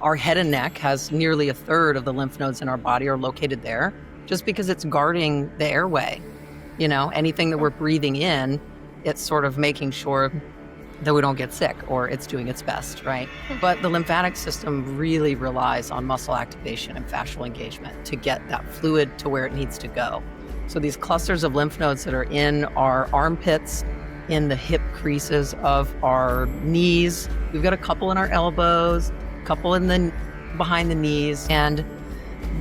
Our head and neck has nearly a third of the lymph nodes in our body are located there, just because it's guarding the airway. You know, anything that we're breathing in, it's sort of making sure that we don't get sick, or it's doing its best, right? But the lymphatic system really relies on muscle activation and fascial engagement to get that fluid to where it needs to go. So these clusters of lymph nodes that are in our armpits, in the hip creases of our knees, we've got a couple in our elbows, a couple in the behind the knees, and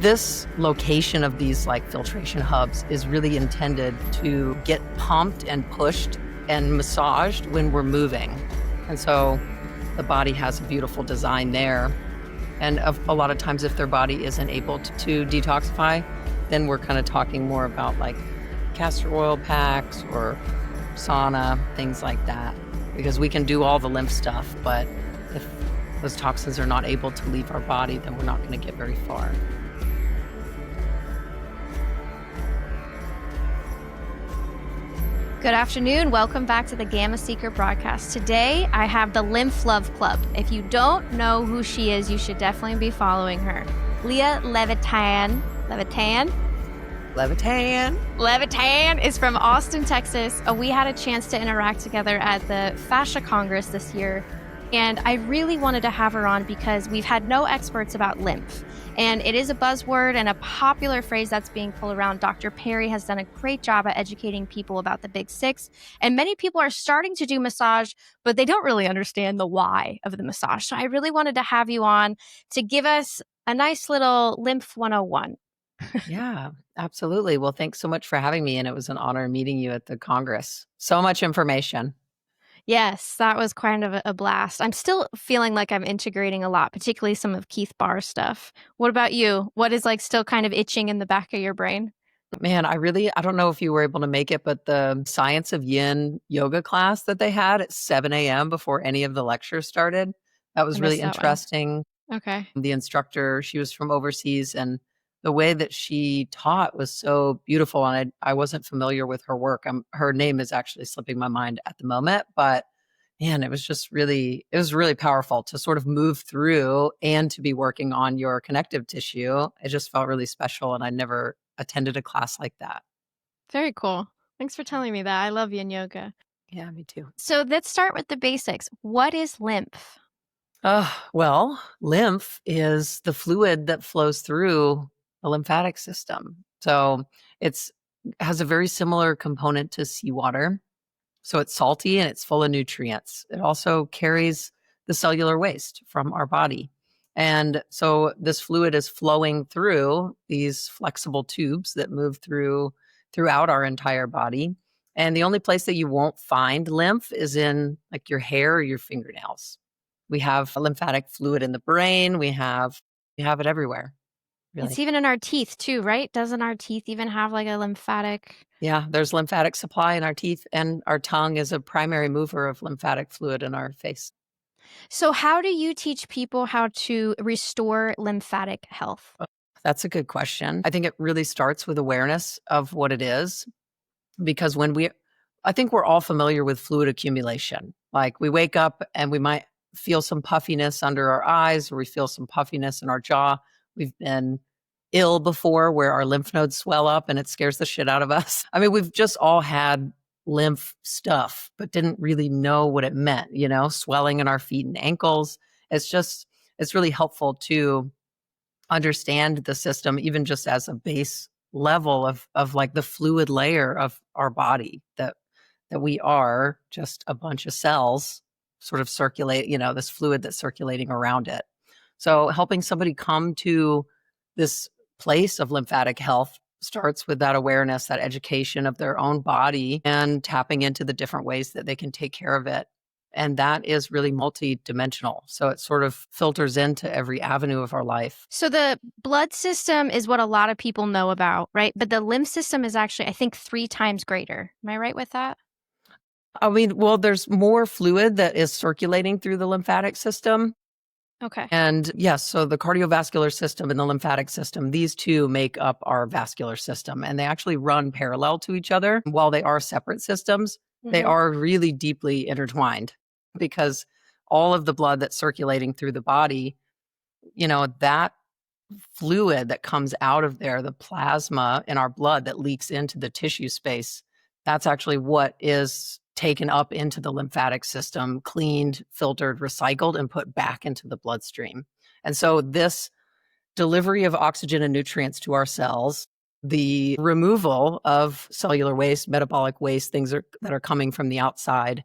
this location of these like filtration hubs is really intended to get pumped and pushed and massaged when we're moving. And so the body has a beautiful design there. And a lot of times if their body isn't able to detoxify, then we're kind of talking more about like castor oil packs or sauna, things like that. Because we can do all the lymph stuff, but if those toxins are not able to leave our body, then we're not going to get very far. Good afternoon. Welcome back to the Gamma Seeker broadcast. Today, I have the Lymph Love Club. If you don't know who she is, you should definitely be following her. Leah Levitan. Levitan is from Austin, Texas. We had a chance to interact together at the Fascia Congress this year. And I really wanted to have her on because we've had no experts about lymph. And it is a buzzword and a popular phrase that's being pulled around. Dr. Perry has done a great job at educating people about the big six. And many people are starting to do massage, but they don't really understand the why of the massage. So I really wanted to have you on to give us a nice little lymph 101. Yeah, absolutely. Well, thanks so much for having me. And it was an honor meeting you at the Congress. So much information. Yes, that was kind of a blast. I'm still feeling like I'm integrating a lot, particularly some of Keith Barr's stuff. What about you? What is like still kind of itching in the back of your brain? Man, I don't know if you were able to make it, but the Science of Yin yoga class that they had at 7 a.m. before any of the lectures started, that was really interesting. Okay. The instructor, she was from overseas, and the way that she taught was so beautiful. And I wasn't familiar with her work. Her name is actually slipping my mind at the moment, but man, it was really powerful to sort of move through and to be working on your connective tissue. It just felt really special. And I never attended a class like that. Very cool. Thanks for telling me that. I love yin yoga. Yeah, me too. So let's start with the basics. What is lymph? Well, lymph is the fluid that flows through the lymphatic system. So it has a very similar component to seawater. So it's salty and it's full of nutrients. It also carries the cellular waste from our body. And so this fluid is flowing through these flexible tubes that move throughout our entire body. And the only place that you won't find lymph is in like your hair or your fingernails. We have lymphatic fluid in the brain. We have it everywhere. Really. It's even in our teeth too, right? Doesn't our teeth even have like a lymphatic? Yeah, there's lymphatic supply in our teeth, and our tongue is a primary mover of lymphatic fluid in our face. So how do you teach people how to restore lymphatic health? That's a good question. I think it really starts with awareness of what it is, because I think we're all familiar with fluid accumulation. Like we wake up and we might feel some puffiness under our eyes, or we feel some puffiness in our jaw. We've been ill before where our lymph nodes swell up and it scares the shit out of us. I mean, we've just all had lymph stuff, but didn't really know what it meant, swelling in our feet and ankles. It's really helpful to understand the system, even just as a base level of like the fluid layer of our body, that we are just a bunch of cells sort of circulate, this fluid that's circulating around it. So helping somebody come to this place of lymphatic health starts with that awareness, that education of their own body, and tapping into the different ways that they can take care of it. And that is really multidimensional. So it sort of filters into every avenue of our life. So the blood system is what a lot of people know about, right? But the lymph system is actually, I think, 3 times greater. Am I right with that? I mean, well, there's more fluid that is circulating through the lymphatic system. Okay. And yes, so the cardiovascular system and the lymphatic system, these two make up our vascular system, and they actually run parallel to each other. While they are separate systems, they are really deeply intertwined, because all of the blood that's circulating through the body that fluid that comes out of there, the plasma in our blood that leaks into the tissue space, that's actually what is taken up into the lymphatic system, cleaned, filtered, recycled, and put back into the bloodstream. And so this delivery of oxygen and nutrients to our cells, the removal of cellular waste, metabolic waste, things that are coming from the outside,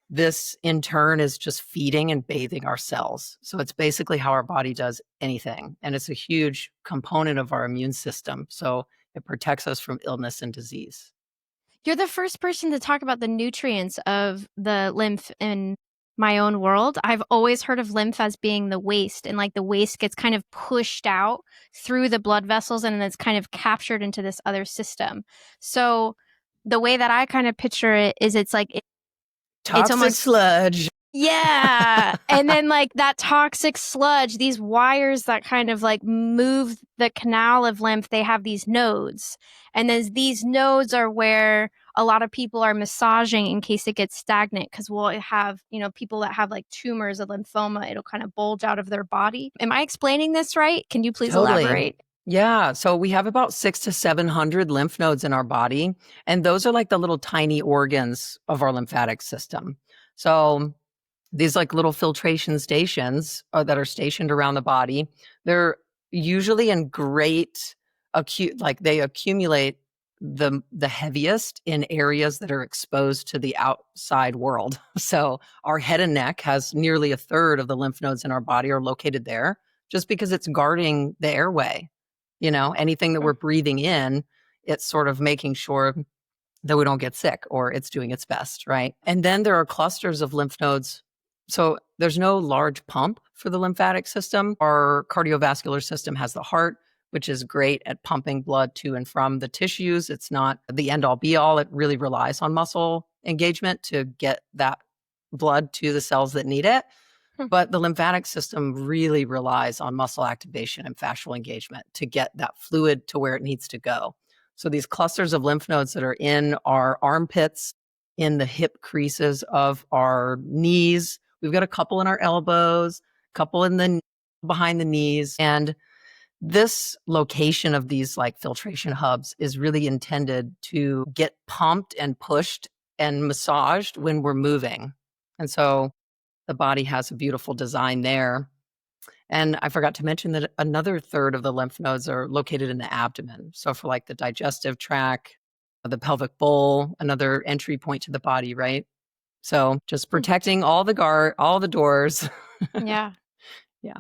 this in turn is just feeding and bathing our cells. So it's basically how our body does anything. And it's a huge component of our immune system. So it protects us from illness and disease. You're the first person to talk about the nutrients of the lymph in my own world. I've always heard of lymph as being the waste, and like the waste gets kind of pushed out through the blood vessels and then it's kind of captured into this other system. So the way that I kind of picture it is it's like Toxic it's almost sludge. Yeah. And then like that toxic sludge, these wires that kind of like move the canal of lymph, they have these nodes. And then these nodes are where a lot of people are massaging in case it gets stagnant, because we'll have, people that have like tumors, a lymphoma, it'll kind of bulge out of their body. Am I explaining this right? Can you please elaborate? Yeah. So we have about 600 to 700 lymph nodes in our body. And those are like the little tiny organs of our lymphatic system. So these like little filtration stations that are stationed around the body, they're usually in great they accumulate the heaviest in areas that are exposed to the outside world. So our head and neck has nearly a third of the lymph nodes in our body are located there, just because it's guarding the airway. Anything that we're breathing in, it's sort of making sure that we don't get sick, or it's doing its best, right? And then there are clusters of lymph nodes. So there's no large pump for the lymphatic system. Our cardiovascular system has the heart, which is great at pumping blood to and from the tissues. It's not the end all be all. It really relies on muscle engagement to get that blood to the cells that need it. But the lymphatic system really relies on muscle activation and fascial engagement to get that fluid to where it needs to go. So these clusters of lymph nodes that are in our armpits, in the hip creases of our knees, we've got a couple in our elbows, a couple behind the knees. And this location of these like filtration hubs is really intended to get pumped and pushed and massaged when we're moving. And so the body has a beautiful design there. And I forgot to mention that another third of the lymph nodes are located in the abdomen. So for like the digestive tract, the pelvic bowl, another entry point to the body, right? So just protecting all the doors. Yeah. Yeah.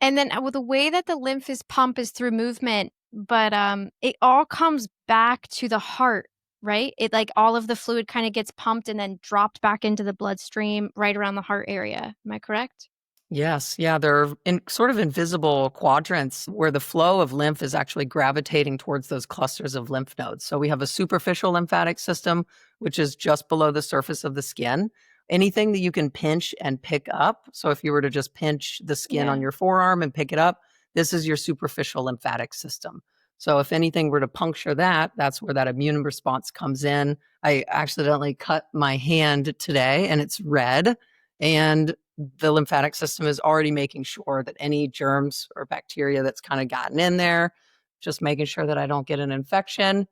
And then the way that the lymph is pumped is through movement, but it all comes back to the heart, right? It like all of the fluid kind of gets pumped and then dropped back into the bloodstream right around the heart area. Am I correct? Yes. Yeah. They're in sort of invisible quadrants where the flow of lymph is actually gravitating towards those clusters of lymph nodes. So we have a superficial lymphatic system, which is just below the surface of the skin. Anything that you can pinch and pick up. So if you were to just pinch the skin on your forearm and pick it up, this is your superficial lymphatic system. So if anything were to puncture that, that's where that immune response comes in. I accidentally cut my hand today and it's red. And the lymphatic system is already making sure that any germs or bacteria that's kind of gotten in there, just making sure that I don't get an infection.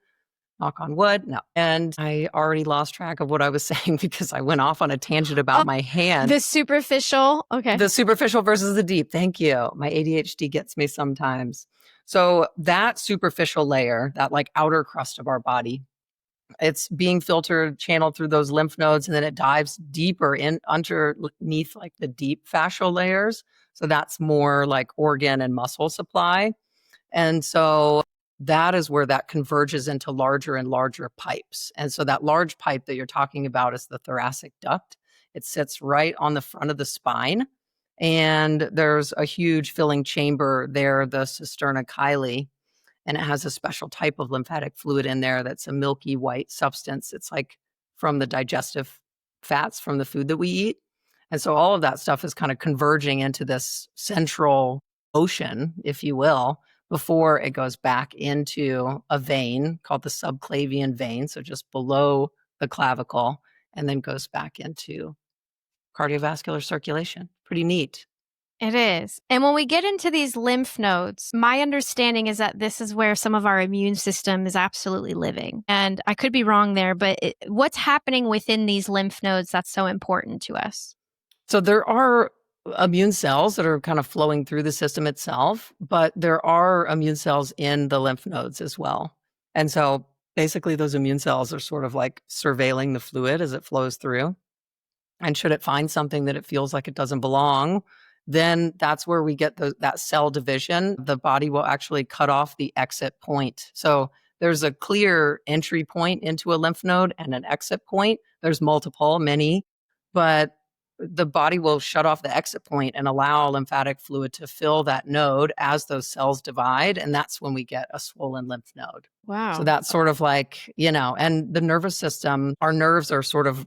Knock on wood. No. And I already lost track of what I was saying because I went off on a tangent about my hand. The superficial. Okay. The superficial versus the deep. Thank you. My ADHD gets me sometimes. So that superficial layer, that like outer crust of our body, it's being filtered, channeled through those lymph nodes, and then it dives deeper in underneath like the deep fascial layers. So that's more like organ and muscle supply. And so that is where that converges into larger and larger pipes. And so that large pipe that you're talking about is the thoracic duct. It sits right on the front of the spine. And there's a huge filling chamber there, the cisterna chyli. And it has a special type of lymphatic fluid in there that's a milky white substance. It's like from the digestive fats from the food that we eat. And so all of that stuff is kind of converging into this central ocean, if you will, before it goes back into a vein called the subclavian vein, so just below the clavicle, and then goes back into cardiovascular circulation. Pretty neat. It is. And when we get into these lymph nodes, my understanding is that this is where some of our immune system is absolutely living. And I could be wrong there, but what's happening within these lymph nodes that's so important to us? So there are immune cells that are kind of flowing through the system itself, but there are immune cells in the lymph nodes as well. And so basically those immune cells are sort of like surveilling the fluid as it flows through. And should it find something that it feels like it doesn't belong, then that's where we get that cell division. The body will actually cut off the exit point. So there's a clear entry point into a lymph node and an exit point. There's multiple, many, but the body will shut off the exit point and allow lymphatic fluid to fill that node as those cells divide. And that's when we get a swollen lymph node. Wow. So that's sort of like, and the nervous system, our nerves are sort of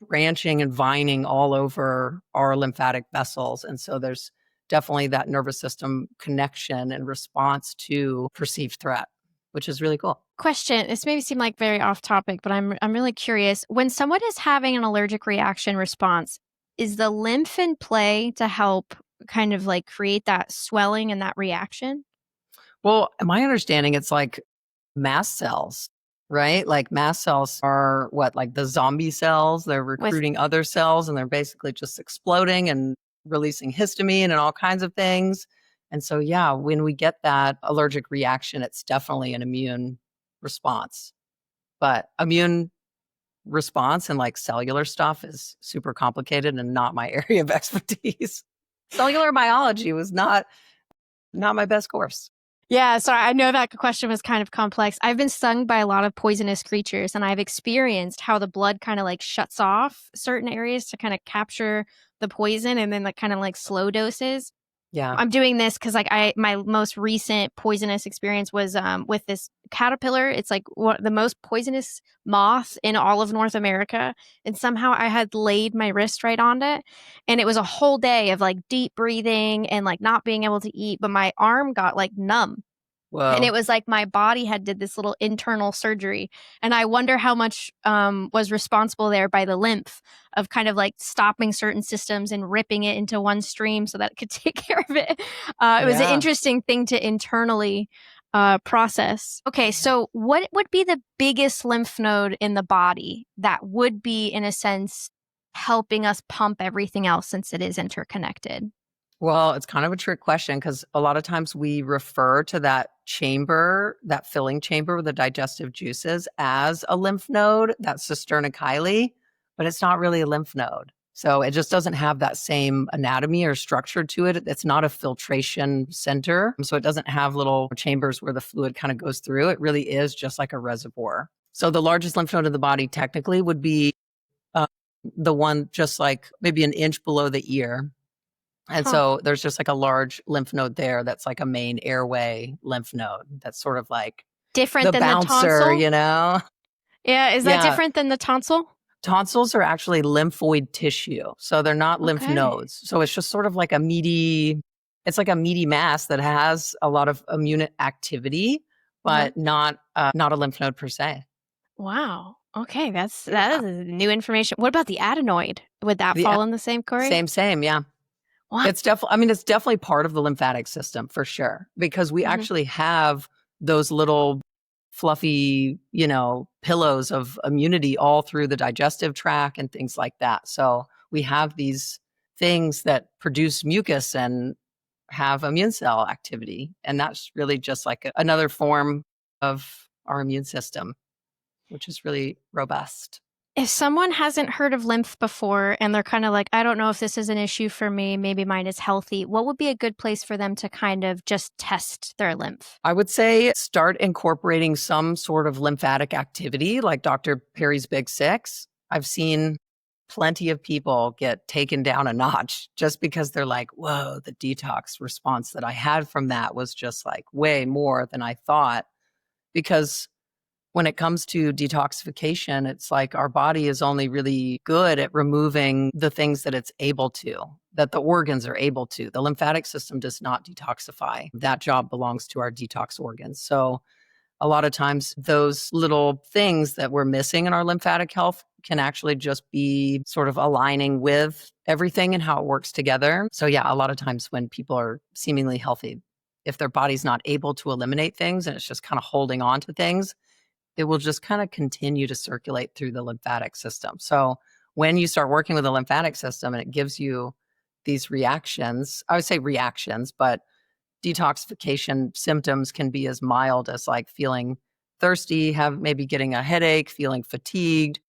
branching and vining all over our lymphatic vessels. And so there's definitely that nervous system connection and response to perceived threat, which is really cool. Question. This may seem like very off topic, but I'm really curious. When someone is having an allergic reaction response, is the lymph in play to help kind of like create that swelling and that reaction? Well, my understanding, it's like mast cells, right? Like mast cells are like the zombie cells. They're recruiting other cells and they're basically just exploding and releasing histamine and all kinds of things. And so, yeah, when we get that allergic reaction, it's definitely an immune response. But immune response and like cellular stuff is super complicated and not my area of expertise. Cellular biology was not my best course. Yeah, so I know that question was kind of complex. I've been stung by a lot of poisonous creatures, and I've experienced how the blood kind of like shuts off certain areas to kind of capture the poison, and then like kind of like slow doses. Yeah. I'm doing this because like my most recent poisonous experience was with this caterpillar. It's like the most poisonous moth in all of North America. And somehow I had laid my wrist right on it. And it was a whole day of like deep breathing and like not being able to eat. But my arm got like numb. Whoa. And it was like my body had did this little internal surgery. And I wonder how much was responsible there by the lymph of kind of like stopping certain systems and ripping it into one stream so that it could take care of it. It was an interesting thing to internally process. Okay, so what would be the biggest lymph node in the body that would be, in a sense, helping us pump everything else since it is interconnected? Well, it's kind of a trick question because a lot of times we refer to that chamber, that filling chamber with the digestive juices as a lymph node, that cisterna chyli, but it's not really a lymph node. So it just doesn't have that same anatomy or structure to it. It's not a filtration center. So it doesn't have little chambers where the fluid kind of goes through. It really is just like a reservoir. So the largest lymph node in the body technically would be the one just like maybe an inch below the ear. And so there's just like a large lymph node there that's like a main airway lymph node. That's sort of like different than bouncer, the tonsil? Yeah, is that different than the tonsil? Tonsils are actually lymphoid tissue. So they're not lymph nodes. So it's just sort of like it's like a meaty mass that has a lot of immune activity, but not a lymph node per se. Wow. Okay, that is new information. What about the adenoid? Would that fall in the same category? Same, yeah. What? It's definitely part of the lymphatic system for sure, because we actually have those little fluffy, pillows of immunity all through the digestive tract and things like that. So we have these things that produce mucus and have immune cell activity. And that's really just like another form of our immune system, which is really robust. If someone hasn't heard of lymph before and they're kind of like, I don't know if this is an issue for me, maybe mine is healthy, what would be a good place for them to kind of just test their lymph? I would say start incorporating some sort of lymphatic activity like Dr. Perry's Big Six. I've seen plenty of people get taken down a notch just because they're like, whoa, the detox response that I had from that was just like way more than I thought. Because when it comes to detoxification, it's like our body is only really good at removing the things that it's able to, that the organs are able to. The lymphatic system does not detoxify. That job belongs to our detox organs. So a lot of times those little things that we're missing in our lymphatic health can actually just be sort of aligning with everything and how it works together. So yeah, a lot of times when people are seemingly healthy, if their body's not able to eliminate things and it's just kind of holding on to things, it will just kind of continue to circulate through the lymphatic system. So when you start working with the lymphatic system and it gives you these reactions, I would say reactions, but detoxification symptoms can be as mild as like feeling thirsty, have maybe getting a headache, feeling fatigued,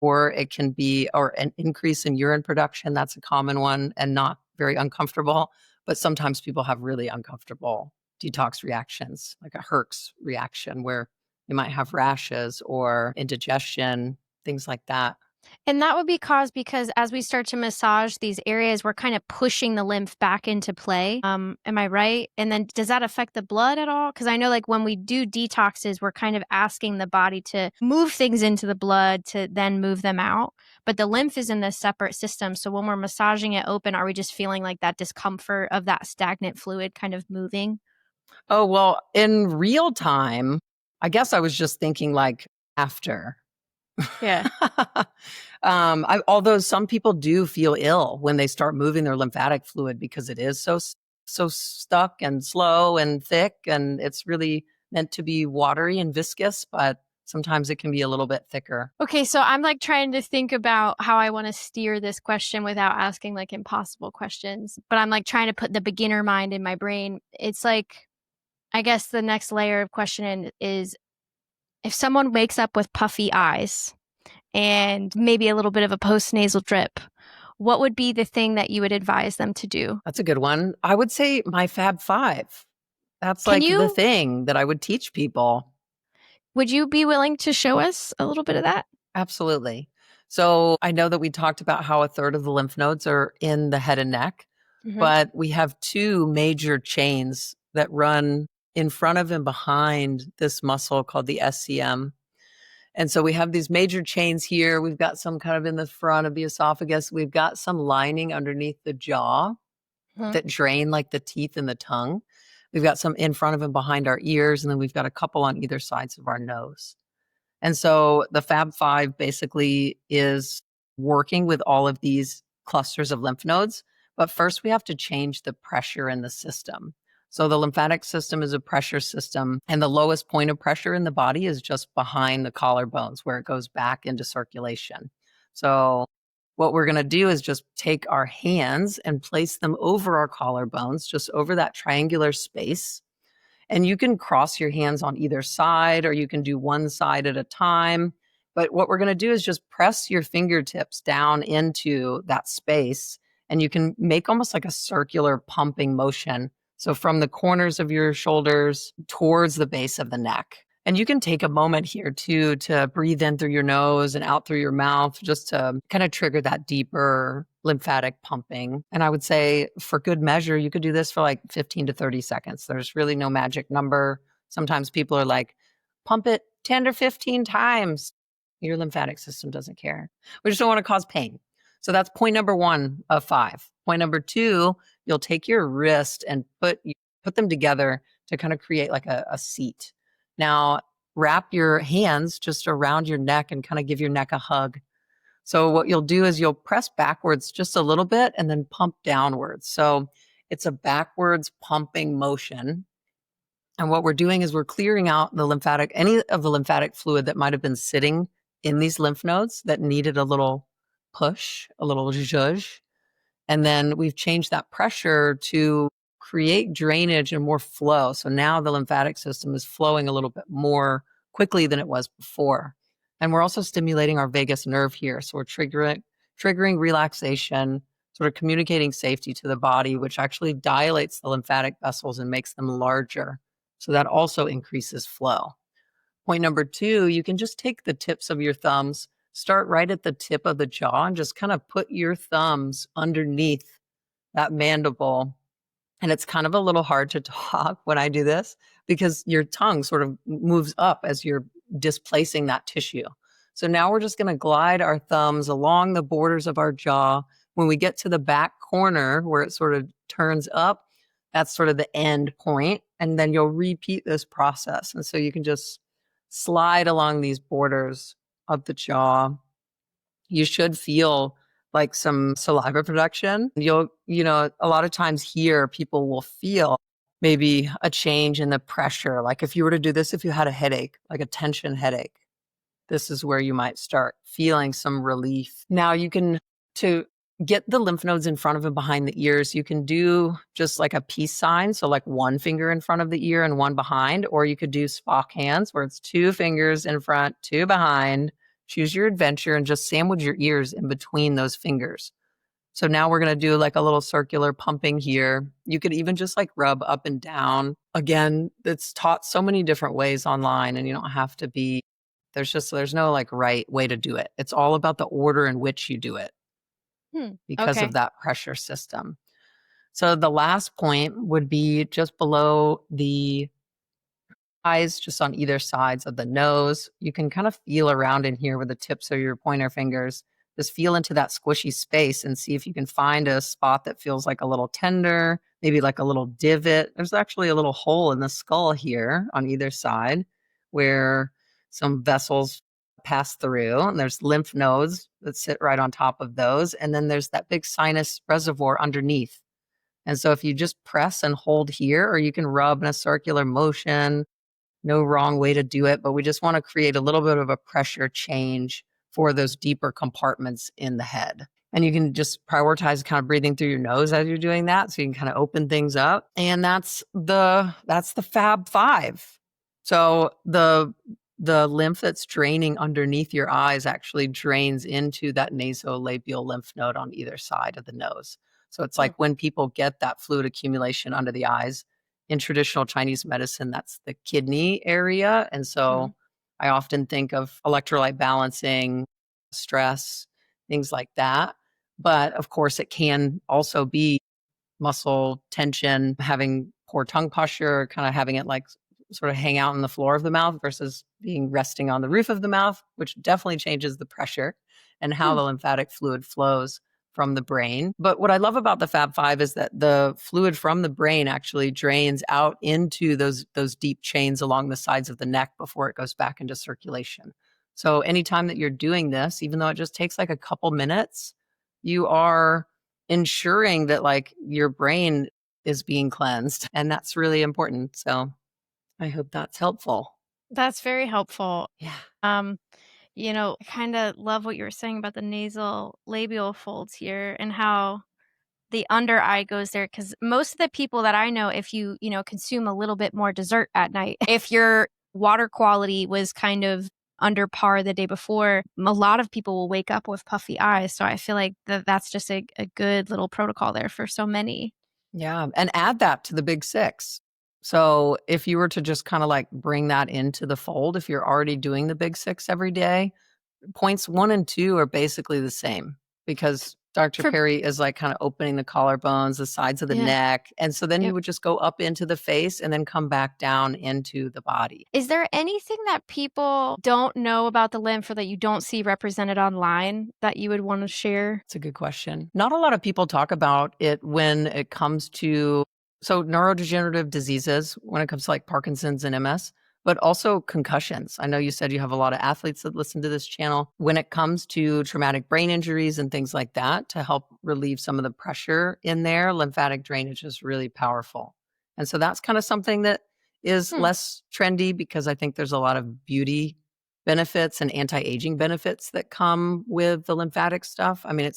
or it can be, or an increase in urine production. That's a common one and not very uncomfortable. But sometimes people have really uncomfortable detox reactions, like a Herx reaction, where you might have rashes or indigestion, things like that. And that would be caused because as we start to massage these areas, we're kind of pushing the lymph back into play. Am I right? And then does that affect the blood at all? Because I know like when we do detoxes, we're kind of asking the body to move things into the blood to then move them out. But the lymph is in this separate system. So when we're massaging it open, are we just feeling like that discomfort of that stagnant fluid kind of moving? Oh, well, in real time, I guess I was just thinking like after. Yeah. Although some people do feel ill when they start moving their lymphatic fluid because it is so stuck and slow and thick, and it's really meant to be watery and viscous, but sometimes it can be a little bit thicker. Okay, so I'm like trying to think about how I want to steer this question without asking like impossible questions, but I'm like trying to put the beginner mind in my brain. It's like, I guess the next layer of question is if someone wakes up with puffy eyes and maybe a little bit of a postnasal drip, what would be the thing that you would advise them to do? That's a good one. I would say my Fab Five. That's Can like the you, thing that I would teach people. would you be willing to show us a little bit of that? Absolutely. So I know that we talked about how a third of the lymph nodes are in the head and neck, but we have two major chains that run in front of and behind this muscle called the SCM. And so we have these major chains here. We've got some kind of in the front of the esophagus. We've got some lining underneath the jaw that drain like the teeth and the tongue. We've got some in front of and behind our ears, and then we've got a couple on either sides of our nose. And so the Fab Five basically is working with all of these clusters of lymph nodes. But first, we have to change the pressure in the system. So the lymphatic system is a pressure system, and the lowest point of pressure in the body is just behind the collarbones where it goes back into circulation. So what we're going to do is just take our hands and place them over our collarbones, just over that triangular space. And you can cross your hands on either side, or you can do one side at a time. But what we're going to do is just press your fingertips down into that space, and you can make almost like a circular pumping motion. So from the corners of your shoulders towards the base of the neck. And you can take a moment here too to breathe in through your nose and out through your mouth, just to kind of trigger that deeper lymphatic pumping. And I would say for good measure, you could do this for like 15 to 30 seconds. There's really no magic number. Sometimes people are like, pump it 10 or 15 times. Your lymphatic system doesn't care. We just don't want to cause pain. So that's point number 1 of 5. Point number 2, you'll take your wrist and put them together to kind of create like a seat. Now, wrap your hands just around your neck and kind of give your neck a hug. So what you'll do is you'll press backwards just a little bit and then pump downwards. So it's a backwards pumping motion. And what we're doing is we're clearing out any of the lymphatic fluid that might have been sitting in these lymph nodes that needed a little push, a little zhuzh. And then we've changed that pressure to create drainage and more flow. So now the lymphatic system is flowing a little bit more quickly than it was before. And we're also stimulating our vagus nerve here. So we're triggering relaxation, sort of communicating safety to the body, which actually dilates the lymphatic vessels and makes them larger. So that also increases flow. Point number 2, you can just take the tips of your thumbs, start right at the tip of the jaw, and just kind of put your thumbs underneath that mandible. And it's kind of a little hard to talk when I do this because your tongue sort of moves up as you're displacing that tissue. So now we're just going to glide our thumbs along the borders of our jaw. When we get to the back corner where it sort of turns up, that's sort of the end point. And then you'll repeat this process. And so you can just slide along these borders of the jaw. You should feel like some saliva production. A lot of times here, people will feel maybe a change in the pressure. Like if you were to do this, if you had a headache, like a tension headache, this is where you might start feeling some relief. Now to get the lymph nodes in front of and behind the ears, you can do just like a peace sign. So like one finger in front of the ear and one behind, or you could do Spock hands where it's 2 fingers in front, 2 behind. Choose your adventure and just sandwich your ears in between those fingers. So now we're going to do like a little circular pumping here. You could even just like rub up and down. Again, it's taught so many different ways online, and you don't have to be, there's no like right way to do it. It's all about the order in which you do it because Okay. of that pressure system. So the last point would be just below the eyes, just on either sides of the nose. You can kind of feel around in here with the tips of your pointer fingers. Just feel into that squishy space and see if you can find a spot that feels like a little tender, maybe like a little divot. There's actually a little hole in the skull here on either side where some vessels pass through, and there's lymph nodes that sit right on top of those. And then there's that big sinus reservoir underneath. And so if you just press and hold here, or you can rub in a circular motion, no wrong way to do it, but we just want to create a little bit of a pressure change for those deeper compartments in the head. And you can just prioritize kind of breathing through your nose as you're doing that. So you can kind of open things up. And that's the Fab Five. So the lymph that's draining underneath your eyes actually drains into that nasolabial lymph node on either side of the nose. So it's like when people get that fluid accumulation under the eyes, in traditional Chinese medicine, that's the kidney area. And so I often think of electrolyte balancing, stress, things like that. But of course, it can also be muscle tension, having poor tongue posture, kind of having it like sort of hang out in the floor of the mouth versus being resting on the roof of the mouth, which definitely changes the pressure and how the lymphatic fluid flows from the brain. But what I love about the Fab Five is that the fluid from the brain actually drains out into those deep chains along the sides of the neck before it goes back into circulation. So anytime that you're doing this, even though it just takes like a couple minutes, you are ensuring that like your brain is being cleansed, and that's really important. So I hope that's helpful. That's very helpful. Yeah. I kind of love what you were saying about the nasal labial folds here and how the under eye goes there. Because most of the people that I know, if you consume a little bit more dessert at night, if your water quality was kind of under par the day before, a lot of people will wake up with puffy eyes. So I feel like that's just a good little protocol there for so many. Yeah. And add that to the big 6. So if you were to just kind of like bring that into the fold, if you're already doing the big 6 every day, points 1 and 2 are basically the same because Dr. Perry is like kind of opening the collarbones, the sides of the neck. And so then you would just go up into the face and then come back down into the body. Is there anything that people don't know about the lymph or that you don't see represented online that you would want to share? It's a good question. Not a lot of people talk about it when it comes to neurodegenerative diseases, when it comes to like Parkinson's and MS, but also concussions. I know you said you have a lot of athletes that listen to this channel. When it comes to traumatic brain injuries and things like that, to help relieve some of the pressure in there, lymphatic drainage is really powerful. And so that's kind of something that is less trendy because I think there's a lot of beauty benefits and anti-aging benefits that come with the lymphatic stuff. I mean,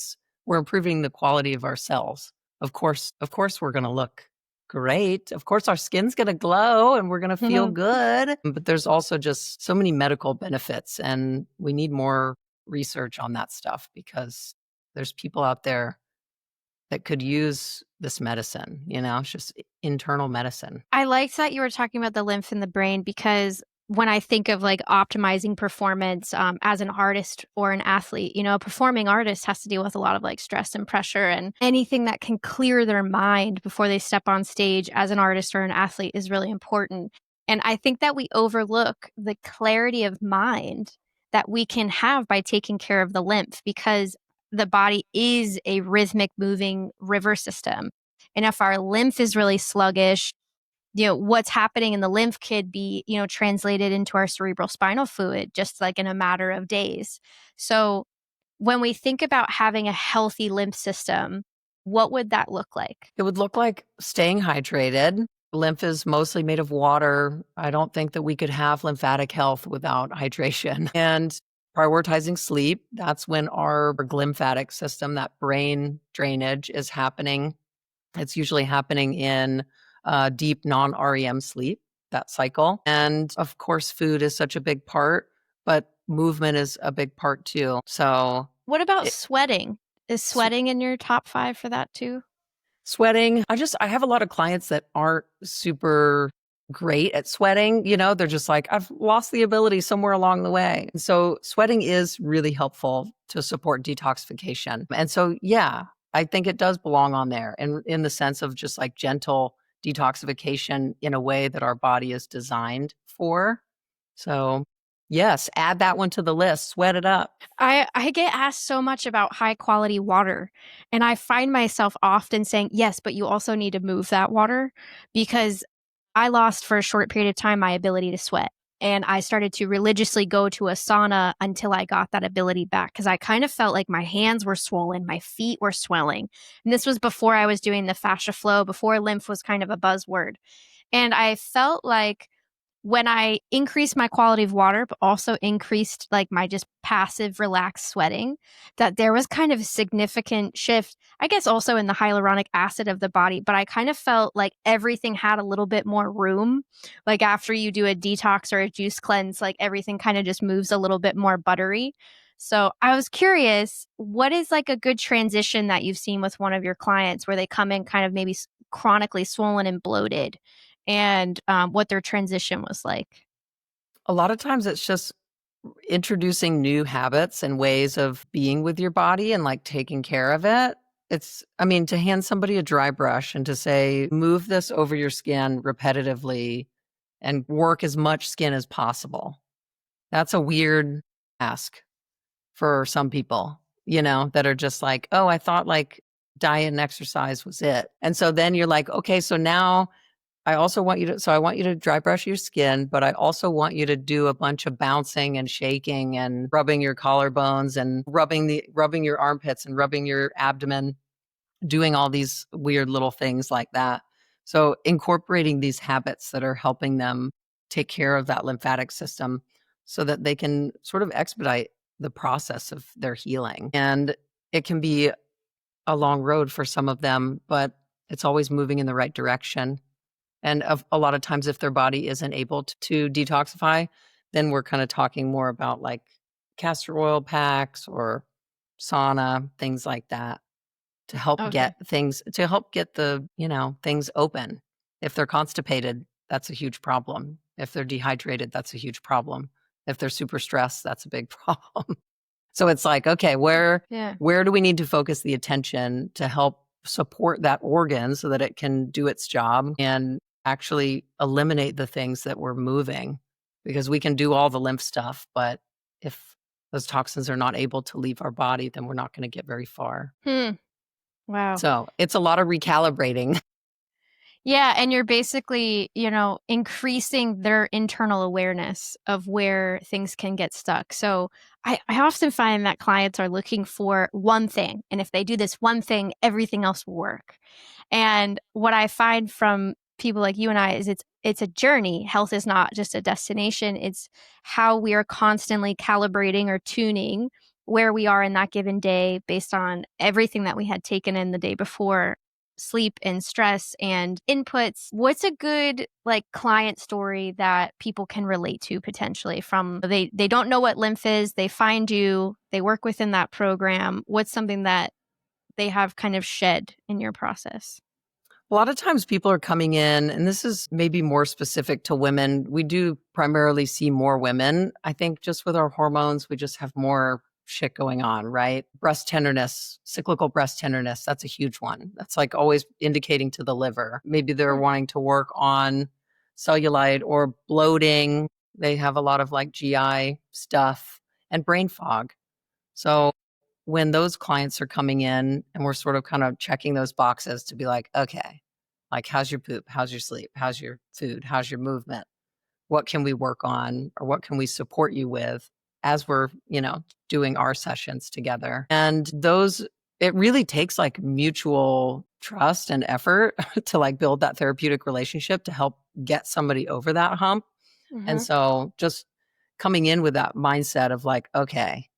we're improving the quality of our cells. Of course, we're going to look great. Of course, our skin's going to glow and we're going to feel good. But there's also just so many medical benefits, and we need more research on that stuff because there's people out there that could use this medicine. It's just internal medicine. I liked that you were talking about the lymph in the brain because when I think of like optimizing performance as an artist or an athlete, a performing artist has to deal with a lot of like stress and pressure, and anything that can clear their mind before they step on stage as an artist or an athlete is really important. And I think that we overlook the clarity of mind that we can have by taking care of the lymph, because the body is a rhythmic moving river system. And if our lymph is really sluggish, what's happening in the lymph could be, translated into our cerebral spinal fluid just like in a matter of days. So when we think about having a healthy lymph system, what would that look like? It would look like staying hydrated. Lymph is mostly made of water. I don't think that we could have lymphatic health without hydration. And prioritizing sleep, that's when our lymphatic system, that brain drainage, is happening. It's usually happening in deep non-REM sleep, that cycle. And of course, food is such a big part, but movement is a big part too. So What about sweating? Is sweating in your top 5 for that too? sweating, I have a lot of clients that aren't super great at sweating. They're just like, I've lost the ability somewhere along the way. And so sweating is really helpful to support detoxification. And so, yeah, I think it does belong on there, and in the sense of just like gentle detoxification in a way that our body is designed for. So yes, add that one to the list. Sweat it up. I get asked so much about high quality water, and I find myself often saying, yes, but you also need to move that water, because I lost for a short period of time my ability to sweat. And I started to religiously go to a sauna until I got that ability back, because I kind of felt like my hands were swollen, my feet were swelling. And this was before I was doing the fascia flow, before lymph was kind of a buzzword. And I felt like when I increased my quality of water, but also increased like my just passive relaxed sweating, that there was kind of a significant shift, I guess also in the hyaluronic acid of the body. But I kind of felt like everything had a little bit more room. Like after you do a detox or a juice cleanse, like everything kind of just moves a little bit more buttery. So I was curious, what is like a good transition that you've seen with one of your clients where they come in kind of maybe chronically swollen and bloated, and what their transition was like? A lot of times it's just introducing new habits and ways of being with your body and like taking care of it. To hand somebody a dry brush and to say, move this over your skin repetitively and work as much skin as possible. That's a weird ask for some people, that are just like, oh, I thought like diet and exercise was it. And so then you're like, okay, so now I want you to dry brush your skin, but I also want you to do a bunch of bouncing and shaking and rubbing your collarbones and rubbing your armpits and rubbing your abdomen, doing all these weird little things like that. So incorporating these habits that are helping them take care of that lymphatic system so that they can sort of expedite the process of their healing. And it can be a long road for some of them, but it's always moving in the right direction. And a lot of times, if their body isn't able to detoxify, then we're kind of talking more about like castor oil packs or sauna, things like that, to help Okay. get the, things open. If they're constipated, that's a huge problem. If they're dehydrated, that's a huge problem. If they're super stressed, that's a big problem. So it's like, okay, Yeah. where do we need to focus the attention to help support that organ so that it can do its job and actually eliminate the things that we're moving? Because we can do all the lymph stuff, but if those toxins are not able to leave our body, then we're not going to get very far. Wow. So it's a lot of recalibrating. Yeah, and you're basically, increasing their internal awareness of where things can get stuck. So I often find that clients are looking for one thing, and if they do this one thing, everything else will work. And what I find from people like you and I is it's a journey. Health is not just a destination. It's how we are constantly calibrating or tuning where we are in that given day based on everything that we had taken in the day before, sleep and stress and inputs. What's a good like client story that people can relate to potentially from they don't know what lymph is, they find you, they work within that program. What's something that they have kind of shed in your process? A lot of times people are coming in, and this is maybe more specific to women. We do primarily see more women. I think just with our hormones, we just have more shit going on, right? Breast tenderness, cyclical breast tenderness, that's a huge one. That's like always indicating to the liver. Maybe they're wanting to work on cellulite or bloating. They have a lot of like GI stuff and brain fog. So when those clients are coming in and we're sort of kind of checking those boxes to be like, okay, Like, how's your poop? How's your sleep? How's your food? How's your movement? What can we work on, or what can we support you with as we're, doing our sessions together? And it really takes like mutual trust and effort to like build that therapeutic relationship to help get somebody over that hump. And so just coming in with that mindset of like, okay,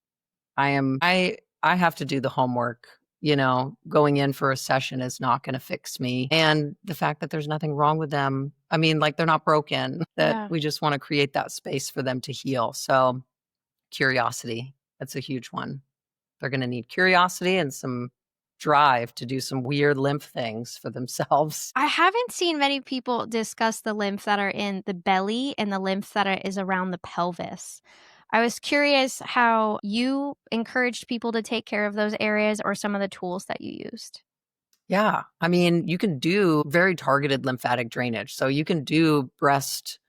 I have to do the homework. Going in for a session is not going to fix me. And the fact that there's nothing wrong with them. I mean, like, they're not broken, that Yeah. we just want to create that space for them to heal. So curiosity, that's a huge one. They're going to need curiosity and some drive to do some weird lymph things for themselves. I haven't seen many people discuss the lymph that are in the belly and the lymph that is around the pelvis. I was curious how you encouraged people to take care of those areas or some of the tools that you used. Yeah. I mean, you can do very targeted lymphatic drainage. So you can do breast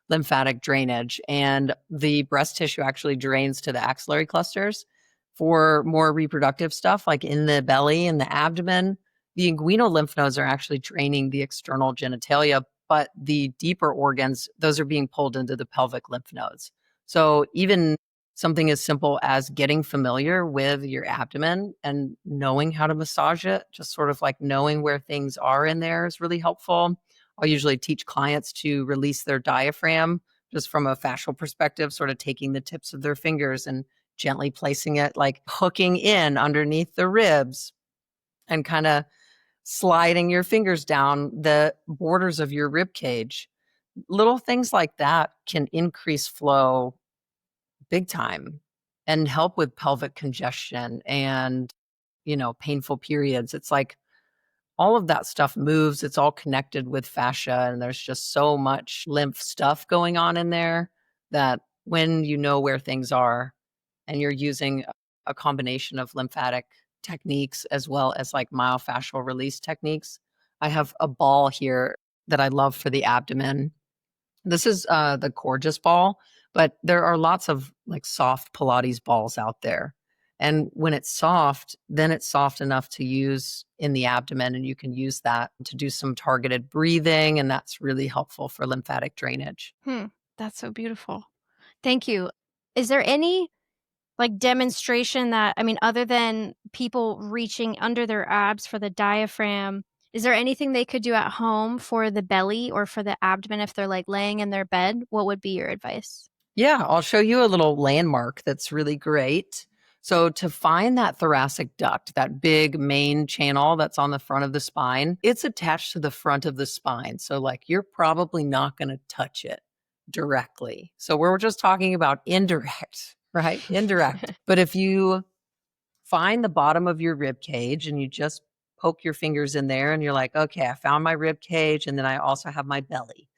lymphatic drainage, and the breast tissue actually drains to the axillary clusters. For more reproductive stuff, like in the belly and the abdomen, the inguinal lymph nodes are actually draining the external genitalia, but the deeper organs, those are being pulled into the pelvic lymph nodes. So even something as simple as getting familiar with your abdomen and knowing how to massage it, just sort of like knowing where things are in there, is really helpful. I'll usually teach clients to release their diaphragm just from a fascial perspective, sort of taking the tips of their fingers and gently placing it, like hooking in underneath the ribs and kind of sliding your fingers down the borders of your rib cage. Little things like that can increase flow big time and help with pelvic congestion and, painful periods. It's like all of that stuff moves. It's all connected with fascia, and there's just so much lymph stuff going on in there that when you know where things are and you're using a combination of lymphatic techniques as well as like myofascial release techniques. I have a ball here that I love for the abdomen. This is the Gorgeous ball, but there are lots of like soft Pilates balls out there. And when it's soft, then it's soft enough to use in the abdomen, and you can use that to do some targeted breathing, and that's really helpful for lymphatic drainage. That's so beautiful. Thank you. Is there any like demonstration that, I mean, other than people reaching under their abs for the diaphragm, is there anything they could do at home for the belly or for the abdomen if they're like laying in their bed? What would be your advice? Yeah, I'll show you a little landmark that's really great. So to find that thoracic duct, that big main channel that's on the front of the spine, it's attached to the front of the spine. So like you're probably not going to touch it directly. So we're just talking about indirect, right? Indirect. But if you find the bottom of your rib cage and you just poke your fingers in there and you're like, okay, I found my rib cage, and then I also have my belly.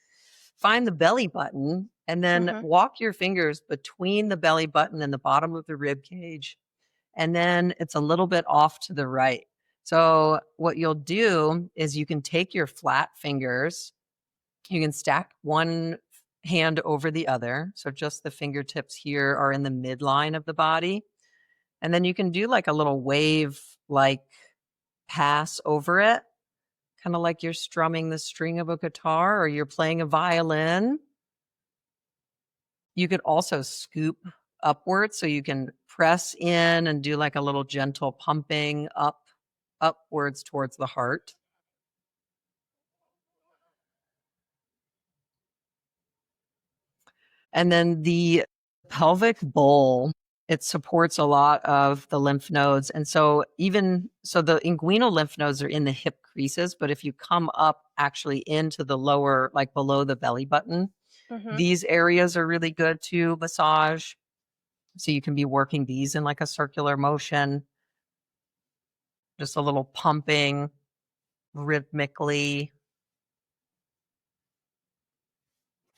Find the belly button and then walk your fingers between the belly button and the bottom of the rib cage. And then it's a little bit off to the right. So what you'll do is you can take your flat fingers, you can stack one hand over the other. So just the fingertips here are in the midline of the body. And then you can do like a little wave, like pass over it, kind of like you're strumming the string of a guitar or you're playing a violin. You could also scoop upwards, so you can press in and do like a little gentle pumping upwards towards the heart. And then the pelvic bowl, it supports a lot of the lymph nodes. And so the inguinal lymph nodes are in the hip creases, but if you come up actually into the lower, like below the belly button, these areas are really good to massage. So you can be working these in like a circular motion, just a little pumping rhythmically.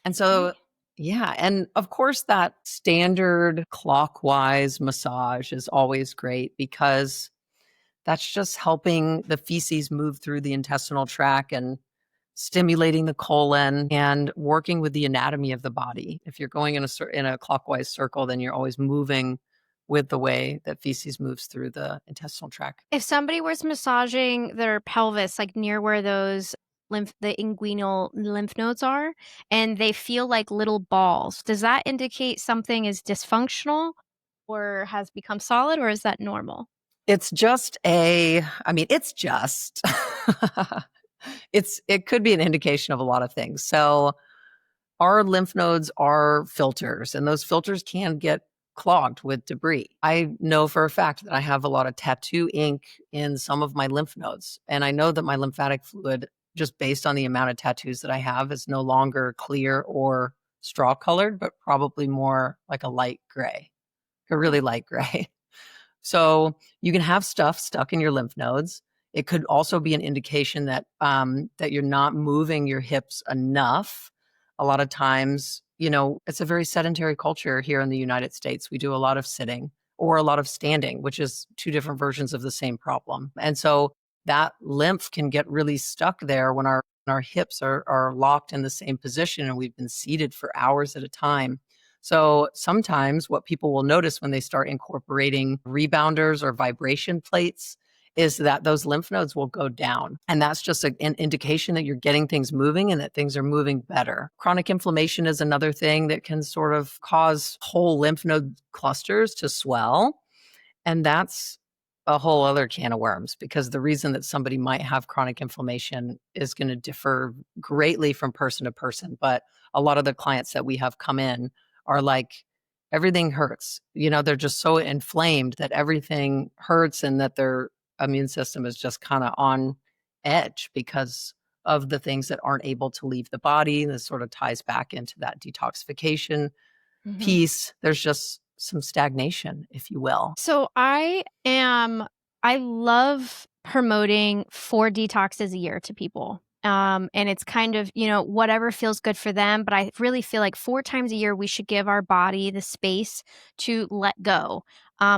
And so, yeah. And of course, that standard clockwise massage is always great because that's just helping the feces move through the intestinal tract and stimulating the colon and working with the anatomy of the body. If you're going in a clockwise circle, then you're always moving with the way that feces moves through the intestinal tract. If somebody was massaging their pelvis, like near where those the inguinal lymph nodes are, and they feel like little balls. Does that indicate something is dysfunctional or has become solid, or is that normal? It's just I mean, it's just, it could be an indication of a lot of things. So our lymph nodes are filters, and those filters can get clogged with debris. I know for a fact that I have a lot of tattoo ink in some of my lymph nodes, and I know that my lymphatic fluid, just based on the amount of tattoos that I have, is no longer clear or straw colored, but probably more like a light gray, a really light gray. So you can have stuff stuck in your lymph nodes. It could also be an indication that that you're not moving your hips enough. A lot of times, it's a very sedentary culture here in the United States. We do a lot of sitting or a lot of standing, which is two different versions of the same problem. And so that lymph can get really stuck there when our hips are locked in the same position and we've been seated for hours at a time. So sometimes what people will notice when they start incorporating rebounders or vibration plates is that those lymph nodes will go down. And that's just an indication that you're getting things moving and that things are moving better. Chronic inflammation is another thing that can sort of cause whole lymph node clusters to swell. And that's a whole other can of worms, because the reason that somebody might have chronic inflammation is going to differ greatly from person to person. But a lot of the clients that we have come in are like, everything hurts. They're just so inflamed that everything hurts and that their immune system is just kind of on edge because of the things that aren't able to leave the body. This sort of ties back into that detoxification piece. There's just some stagnation, if you will. So I love promoting 4 detoxes a year to people. And it's kind of, whatever feels good for them. But I really feel like 4 times a year, we should give our body the space to let go.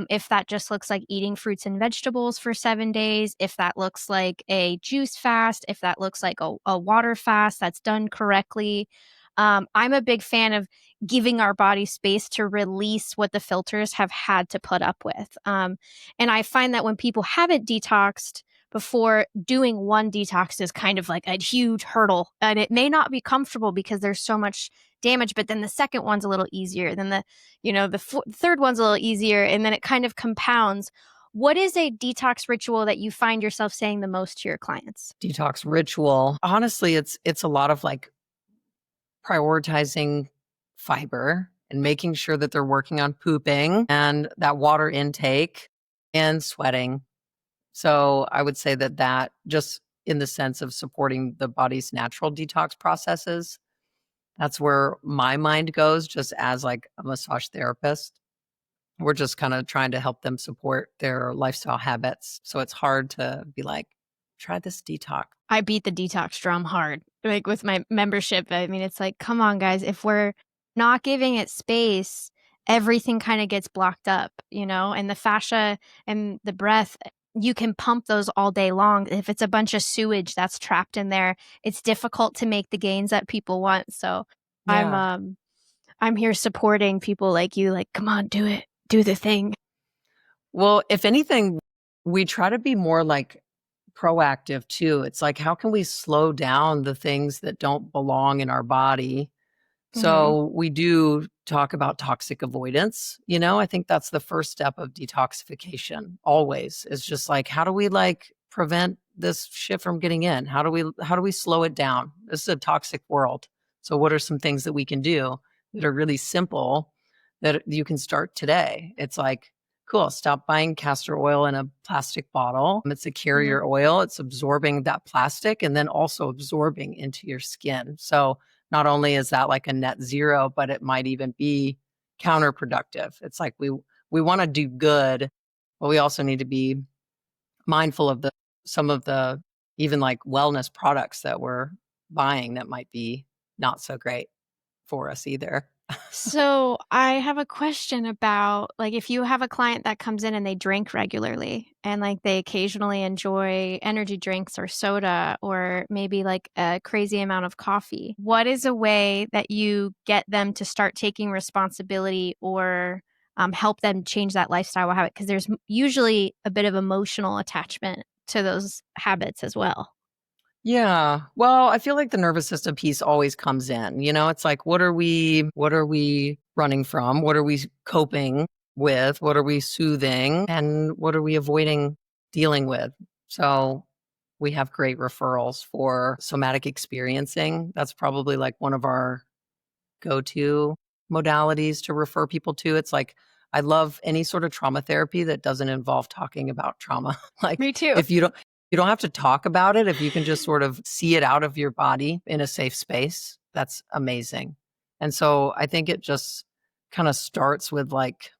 If that just looks like eating fruits and vegetables for 7 days, if that looks like a juice fast, if that looks like a water fast that's done correctly. I'm a big fan of giving our body space to release what the filters have had to put up with. And I find that when people haven't detoxed before, doing one detox is kind of like a huge hurdle, and it may not be comfortable because there's so much damage, but then the second one's a little easier. Then the third one's a little easier, and then it kind of compounds. What is a detox ritual that you find yourself saying the most to your clients? Detox ritual. Honestly, it's a lot of like prioritizing fiber and making sure that they're working on pooping and that water intake and sweating. So I would say that just in the sense of supporting the body's natural detox processes, that's where my mind goes, just as like a massage therapist. We're just kind of trying to help them support their lifestyle habits. So it's hard to be like, try this detox. I beat the detox drum hard, like with my membership. I mean, it's like, come on, guys, if we're not giving it space, everything kind of gets blocked up, and the fascia and the breath, you can pump those all day long. If it's a bunch of sewage that's trapped in there, it's difficult to make the gains that people want. So Yeah. I'm here supporting people like you, like, come on, do it, do the thing. Well, if anything, we try to be more like proactive too. It's like, how can we slow down the things that don't belong in our body? So we do talk about toxic avoidance. I think that's the first step of detoxification always, is just like, how do we like prevent this shit from getting in? How do we slow it down? This is a toxic world. So what are some things that we can do that are really simple that you can start today? It's like, cool, stop buying castor oil in a plastic bottle. It's a carrier oil. It's absorbing that plastic and then also absorbing into your skin. So not only is that like a net zero, but it might even be counterproductive. It's like we want to do good, but we also need to be mindful of some of the even like wellness products that we're buying that might be not so great for us either. So I have a question about, like, if you have a client that comes in and they drink regularly and like they occasionally enjoy energy drinks or soda or maybe like a crazy amount of coffee, what is a way that you get them to start taking responsibility or help them change that lifestyle habit? Because there's usually a bit of emotional attachment to those habits as well. Yeah. Well, I feel like the nervous system piece always comes in. It's like, what are we running from? What are we coping with? What are we soothing? And what are we avoiding dealing with? So we have great referrals for somatic experiencing. That's probably like one of our go-to modalities to refer people to. It's like, I love any sort of trauma therapy that doesn't involve talking about trauma. Like, Me too. if you don't have to talk about it, if you can just sort of see it out of your body in a safe space, that's amazing. And so I think it just kind of starts with like,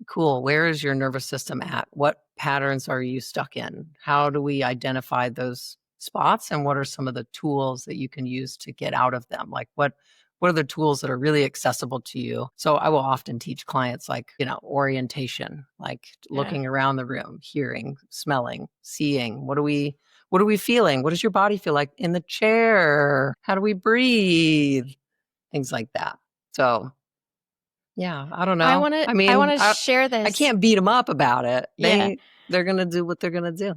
cool, where is your nervous system at? What patterns are you stuck in? How do we identify those spots, and what are some of the tools that you can use to get out of them? Like, what are the tools that are really accessible to you? So I will often teach clients like, orientation, like looking around the room, hearing, smelling, seeing. What are we feeling? What does your body feel like in the chair? How do we breathe? Things like that. So yeah, I don't I know. want to I mean, share this. I can't beat them up about it. Yeah. They're going to do what they're going to do.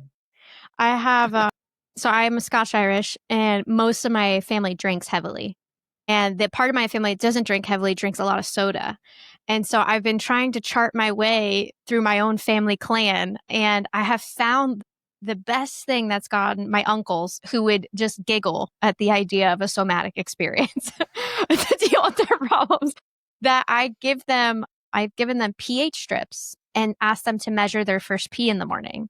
I have so I'm Scotch Irish, and most of my family drinks heavily. And the part of my family that doesn't drink heavily drinks a lot of soda. And so I've been trying to chart my way through my own family clan. And I have found the best thing that's gotten my uncles, who would just giggle at the idea of a somatic experience to deal with their problems, that I've given them pH strips and asked them to measure their first pee in the morning.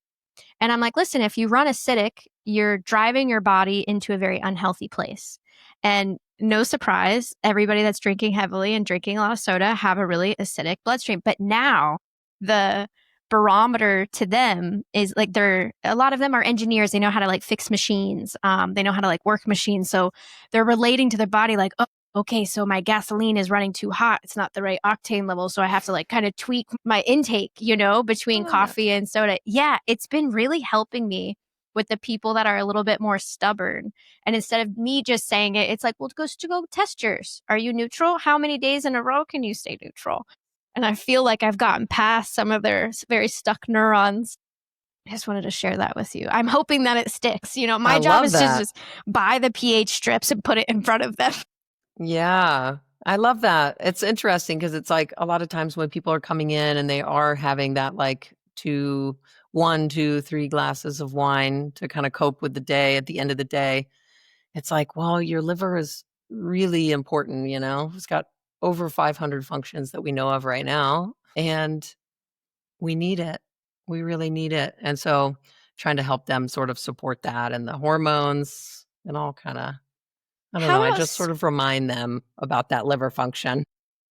And I'm like, listen, if you run acidic, you're driving your body into a very unhealthy place. And no surprise, everybody that's drinking heavily and drinking a lot of soda have a really acidic bloodstream. But now the barometer to them is like, a lot of them are engineers. They know how to like fix machines. They know how to like work machines. So they're relating to their body like, oh, okay, so my gasoline is running too hot. It's not the right octane level. So I have to like kind of tweak my intake, between coffee and soda. Yeah, it's been really helping me with the people that are a little bit more stubborn. And instead of me just saying it, it's like, well, go test yours. Are you neutral? How many days in a row can you stay neutral? And I feel like I've gotten past some of their very stuck neurons. I just wanted to share that with you. I'm hoping that it sticks. My job is to just buy the pH strips and put it in front of them. Yeah, I love that. It's interesting because it's like a lot of times when people are coming in and they are having that like 1, 2, 3 glasses of wine to kind of cope with the day at the end of the day, it's like, well, your liver is really important. It's got over 500 functions that we know of right now, and we need it. We really need it. And so trying to help them sort of support that, and the hormones and all kind of, I don't know. I just sort of remind them about that liver function.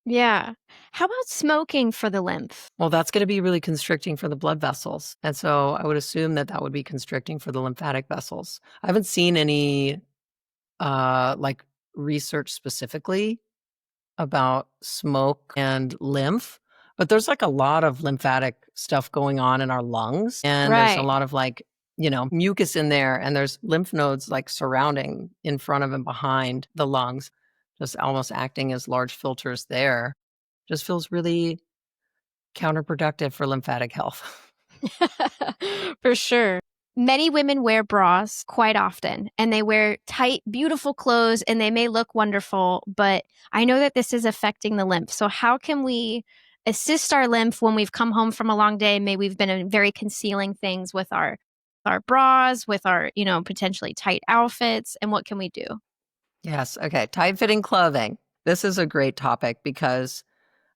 Yeah. How about smoking for the lymph? Well, that's going to be really constricting for the blood vessels. And so I would assume that would be constricting for the lymphatic vessels. I haven't seen any like research specifically about smoke and lymph, but there's like a lot of lymphatic stuff going on in our lungs, and there's a lot of like, mucus in there, and there's lymph nodes like surrounding in front of and behind the lungs, just almost acting as large filters there. Just feels really counterproductive for lymphatic health. For sure. Many women wear bras quite often, and they wear tight, beautiful clothes, and they may look wonderful, but I know that this is affecting the lymph. So how can we assist our lymph when we've come home from a long day? Maybe we've been very concealing things with our bras, with our, potentially tight outfits, and what can we do? Yes. Okay. Tight fitting clothing. This is a great topic because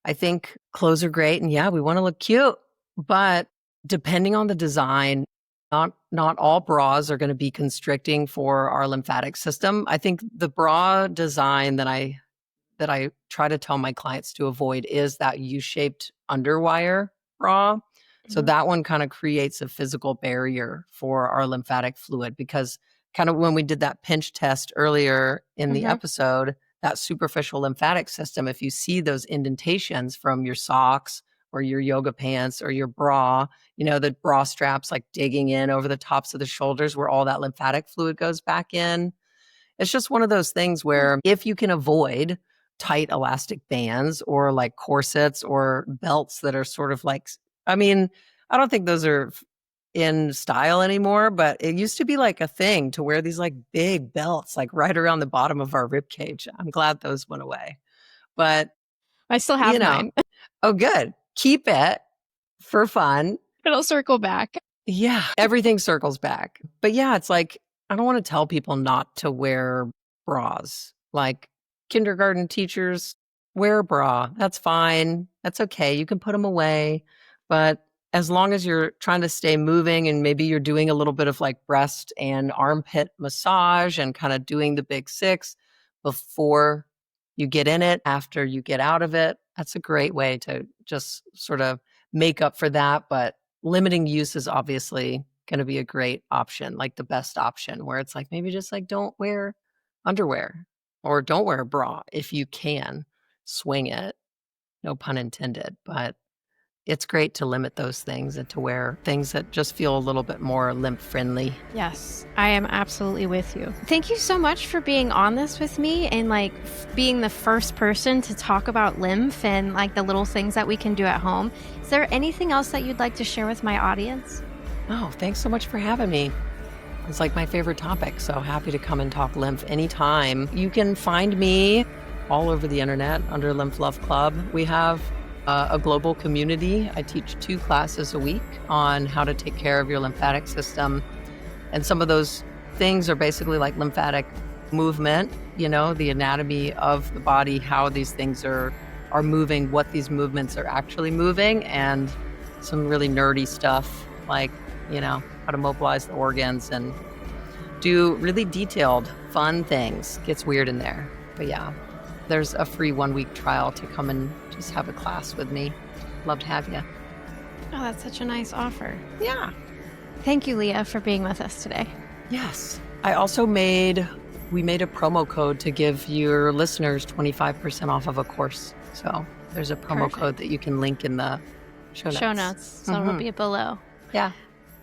I think clothes are great, and yeah, we want to look cute, but depending on the design, not all bras are going to be constricting for our lymphatic system. I think the bra design that I try to tell my clients to avoid is that U-shaped underwire bra. So that one kind of creates a physical barrier for our lymphatic fluid, because kind of when we did that pinch test earlier in the episode, that superficial lymphatic system, if you see those indentations from your socks or your yoga pants or your bra, the bra straps like digging in over the tops of the shoulders where all that lymphatic fluid goes back in. It's just one of those things where if you can avoid tight elastic bands or like corsets or belts that are sort of like, I mean, I don't think those are in style anymore, but it used to be like a thing to wear these like big belts, like right around the bottom of our rib cage. I'm glad those went away. But, I still have mine. Oh, good. Keep it for fun. It'll circle back. Yeah, everything circles back. But yeah, it's like, I don't want to tell people not to wear bras. Like kindergarten teachers, wear a bra. That's fine. That's okay. You can put them away. But as long as you're trying to stay moving and maybe you're doing a little bit of like breast and armpit massage and kind of doing the big six before you get in it, after you get out of it, that's a great way to just sort of make up for that. But limiting use is obviously going to be a great option, like the best option, where it's like maybe just like don't wear underwear or don't wear a bra if you can swing it, no pun intended. But it's great to limit those things and to wear things that just feel a little bit more lymph friendly. Yes, I am absolutely with you. Thank you so much for being on this with me and like being the first person to talk about lymph and like the little things that we can do at home. Is there anything else that you'd like to share with my audience? Oh, thanks so much for having me. It's like my favorite topic, so happy to come and talk lymph anytime. You can find me all over the internet under Lymph Love Club. We have a global community. I teach 2 classes a week on how to take care of your lymphatic system. And some of those things are basically like lymphatic movement, the anatomy of the body, how these things are moving, what these movements are actually moving, and some really nerdy stuff like, how to mobilize the organs and do really detailed, fun things. Gets weird in there. But yeah, there's a free 1-week trial to come and just have a class with me. Love to have you. Oh, that's such a nice offer. Yeah. Thank you, Leah, for being with us today. Yes. I also made a promo code to give your listeners 25% off of a course. So there's a promo code that you can link in the show notes. So it'll be below. Yeah.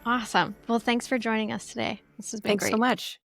Awesome. Well, thanks for joining us today. This has been great. Thanks so much.